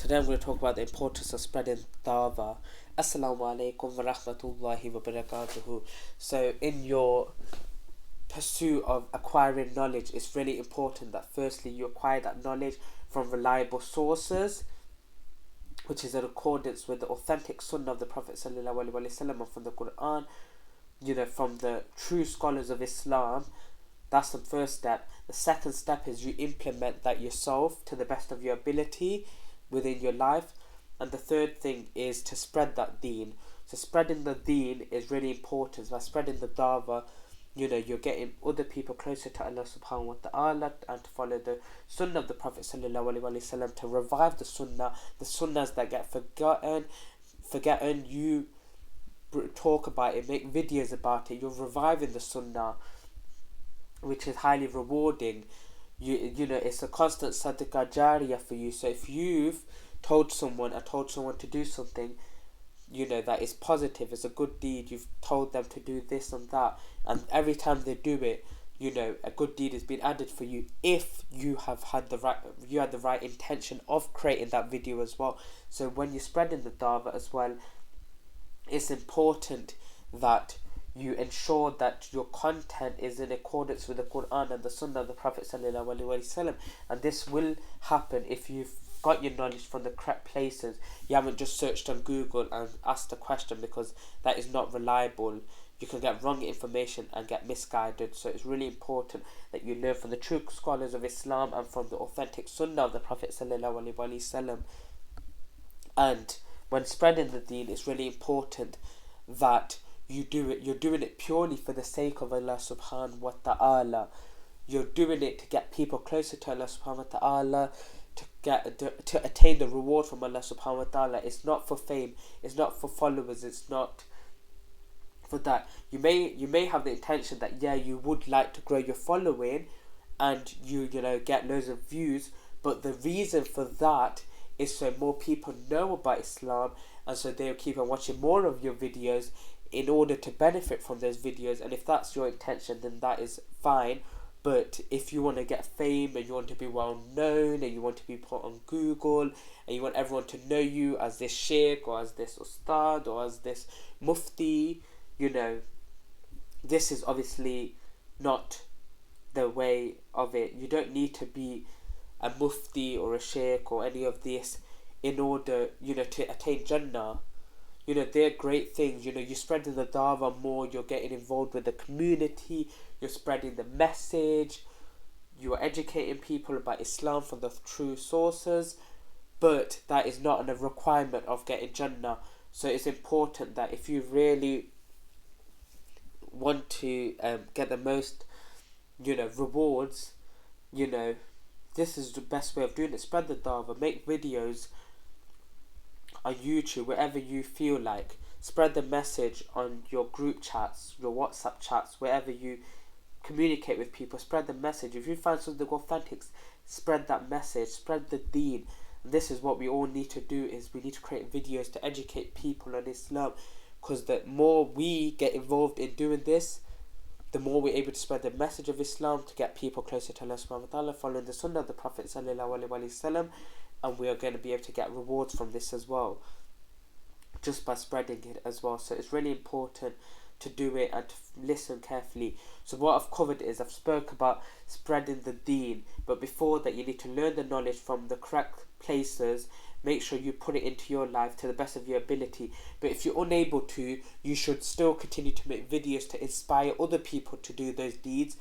Today I'm going to talk about the importance of spreading da'wah. Assalamu alaikum wa rahmatullahi wa barakatuhu. So in your pursuit of acquiring knowledge, it's really important that firstly you acquire that knowledge from reliable sources, which is in accordance with the authentic sunnah of the Prophet sallallahu alaihi wasallam and from the Quran, from the true scholars of Islam. That's the first step. The second step is you implement that yourself to the best of your ability within your life. And the third thing is to spread that deen. So spreading the deen is really important. By spreading the da'wah, you're getting other people closer to Allah subhanahu wa ta'ala and to follow the sunnah of the Prophet sallallahu alaihi wasallam, to revive the sunnahs that get forgotten. You talk about it, make videos about it. You're reviving the sunnah, which is highly rewarding. It's a constant sadaqah jariyah for you. So if you've told someone to do something, that is positive, it's a good deed, you've told them to do this and that, and every time they do it, a good deed has been added for you if you had the right intention of creating that video as well. So when you're spreading the da'wah as well, it's important that you ensure that your content is in accordance with the Quran and the Sunnah of the Prophet sallallahu alaihi wasallam, and this will happen if you've got your knowledge from the correct places. You haven't just searched on Google and asked a question, because that is not reliable. You can get wrong information and get misguided. So it's really important that you learn from the true scholars of Islam and from the authentic Sunnah of the Prophet sallallahu alaihi wasallam. And when spreading the deen, it's really important that you're doing it purely for the sake of Allah subhanahu wa ta'ala. You're doing it to get people closer to Allah subhanahu wa ta'ala, to attain the reward from Allah subhanahu wa ta'ala. It's not for fame, it's not for followers, it's not for that. You may have the intention that you would like to grow your following and you get loads of views, but the reason for that is so more people know about Islam, and so they'll keep on watching more of your videos in order to benefit from those videos. And if that's your intention, then that is fine. But if you want to get fame and you want to be well known and you want to be put on Google and you want everyone to know you as this sheikh or as this ustad or as this mufti, this is obviously not the way of it. You don't need to be a mufti or a sheikh or any of this in order, to attain Jannah. They're great things. You're spreading the da'wah more, you're getting involved with the community, you're spreading the message, you're educating people about Islam from the true sources, but that is not a requirement of getting Jannah. So it's important that if you really want to get the most, rewards, this is the best way of doing it. Spread the da'wah, make videos on YouTube, wherever you feel like. Spread the message on your group chats, your WhatsApp chats, wherever you communicate with people. Spread the message. If you find something authentic, spread that message, spread the deen. And this is what we all need to do, is we need to create videos to educate people on Islam, because the more we get involved in doing this, the more we're able to spread the message of Islam to get people closer to Allah subhanahu wa ta'ala, following the sunnah of the Prophet sallallahu alaihi wasallam, and we are going to be able to get rewards from this as well, just by spreading it as well. So it's really important to do it and to listen carefully. So what I've covered is I've spoke about spreading the deen, but before that you need to learn the knowledge from the correct places. Make sure you put it into your life to the best of your ability. But if you're unable to, you should still continue to make videos to inspire other people to do those deeds.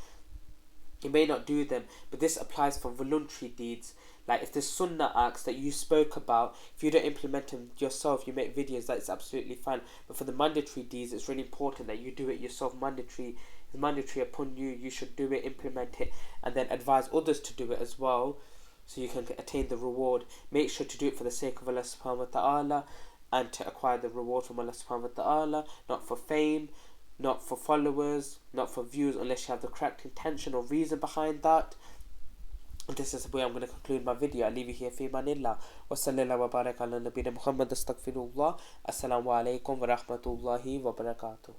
You may not do them, but this applies for voluntary deeds. Like if the sunnah acts that you spoke about, if you don't implement them yourself, you make videos, that's absolutely fine. But for the mandatory deeds, it's really important that you do it yourself. It's mandatory upon you. You should do it, implement it, and then advise others to do it as well, so you can attain the reward. Make sure to do it for the sake of Allah subhanahu wa ta'ala and to acquire the reward from Allah subhanahu wa ta'ala, not for fame, not for followers, not for views, unless you have the correct intention or reason behind that. And this is the way I'm going to conclude my video. I'll leave you here. Fi manillah. Wa sallallahu wa baraka ala nabina Muhammad. Astaghfirullah. Assalamu alaikum wa rahmatullahi wa barakatuh.